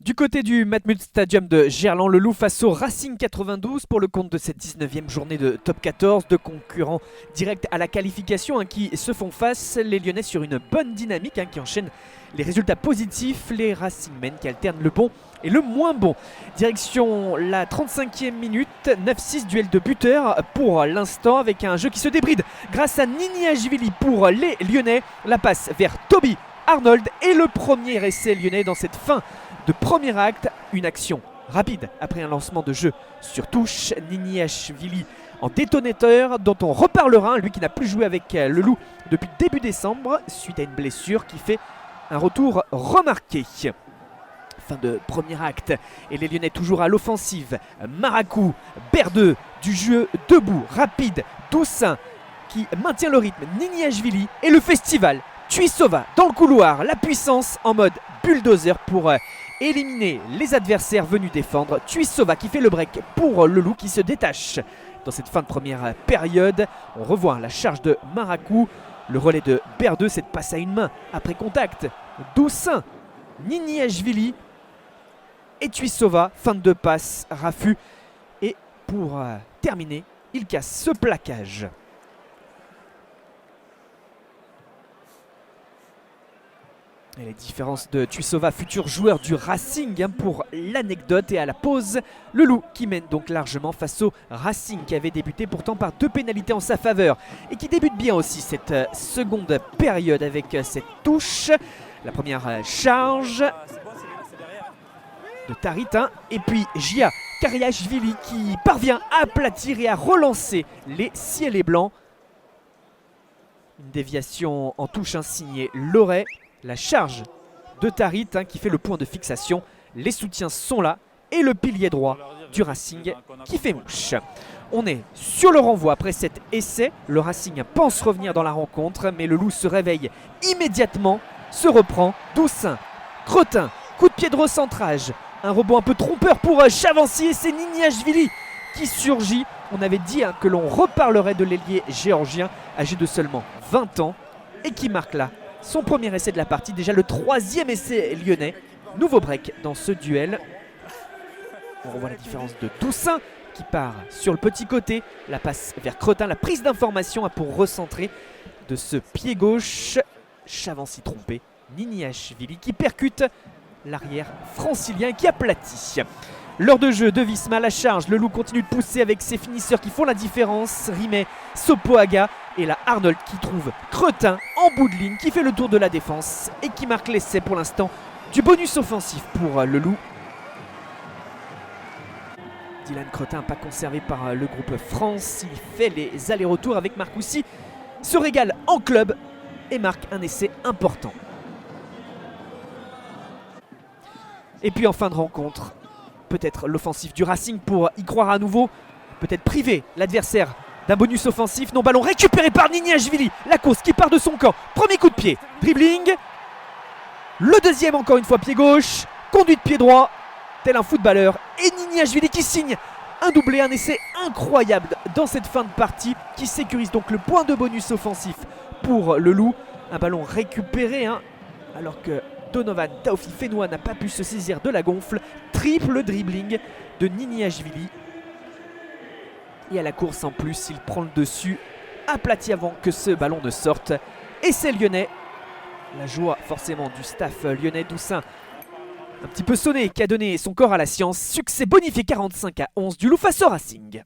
Du côté du Matmut Stadium de Gerland, le Loup face au Racing 92 pour le compte de cette 19e journée de top 14. Deux concurrents directs à la qualification qui se font face. Les Lyonnais sur une bonne dynamique qui enchaînent les résultats positifs. Les Racingmen qui alternent le bon et le moins bon. Direction la 35e minute, 9-6 duel de buteurs pour l'instant avec un jeu qui se débride grâce à Niniashvili pour les Lyonnais. La passe vers Toby Arnold et le premier essai lyonnais dans cette fin de premier acte. Une action rapide après un lancement de jeu sur touche. Niniashvili en détonateur dont on reparlera, lui qui n'a plus joué avec le Loup depuis début décembre suite à une blessure qui fait un retour remarqué. Fin de premier acte et les Lyonnais toujours à l'offensive. Maracou, Berdeux, du jeu debout, rapide, Doussin qui maintient le rythme, Niniashvili et le festival. Tuisova dans le couloir, la puissance en mode bulldozer pour éliminer les adversaires venus défendre. Tuisova qui fait le break pour le Loup qui se détache dans cette fin de première période. On revoit la charge de Maracou, le relais de Berdeux, cette passe à une main après contact. Doussin, Niniashvili et Tuisova, fin de passe, Rafu. Et pour terminer, il casse ce plaquage. Et les différences de Tuisova, futur joueur du Racing pour l'anecdote. Et à la pause, le Loup qui mène donc largement face au Racing qui avait débuté pourtant par 2 pénalités en sa faveur et qui débute bien aussi cette seconde période avec cette touche. La première charge de Taritin et puis Gia Kariashvili qui parvient à aplatir et à relancer les ciels et blancs. Une déviation en touche signée Loret. La charge de Tarit qui fait le point de fixation. Les soutiens sont là et le pilier droit du Racing qui fait mouche. On est sur le renvoi après cet essai. Le Racing pense revenir dans la rencontre mais le Loup se réveille immédiatement, se reprend. Doussin, Cretin, coup de pied de recentrage. Un rebond un peu trompeur pour Chavancy et c'est Niniashvili qui surgit. On avait dit que l'on reparlerait de l'ailier géorgien âgé de seulement 20 ans et qui marque là son premier essai de la partie, déjà le 3e essai lyonnais. Nouveau break dans ce duel. On revoit la différence de Doussin qui part sur le petit côté. La passe vers Cretin, la prise d'information pour recentrer de ce pied gauche. Chavancy trompé, Niniashvili qui percute l'arrière francilien qui aplatit. L'heure de jeu de Wisma, la charge, le Loup continue de pousser avec ses finisseurs qui font la différence. Rimet, Sopoaga et la Arnold qui trouve Cretin en bout de ligne qui fait le tour de la défense et qui marque l'essai pour l'instant du bonus offensif pour le Loup. Dylan Cretin pas conservé par le groupe France, il fait les allers-retours avec Marcoussis, se régale en club et marque un essai important. Et puis en fin de rencontre, peut-être l'offensif du Racing pour y croire à nouveau, peut-être priver l'adversaire d'un bonus offensif. Non, ballon récupéré par Niniashvili. La course qui part de son camp. Premier coup de pied, dribbling. Le deuxième encore une fois pied gauche. Conduit de pied droit, tel un footballeur. Et Niniashvili qui signe un doublé, un essai incroyable dans cette fin de partie qui sécurise donc le point de bonus offensif pour le Loup. Un ballon récupéré alors que Donovan Taofi Fenoua n'a pas pu se saisir de la gonfle. Triple dribbling de Niniashvili. Et à la course en plus, il prend le dessus, aplati avant que ce ballon ne sorte. Et c'est lyonnais. La joie forcément du staff lyonnais. Doussin un petit peu sonné qui a donné son corps à la science. Succès bonifié 45-11 du Loup face au Racing.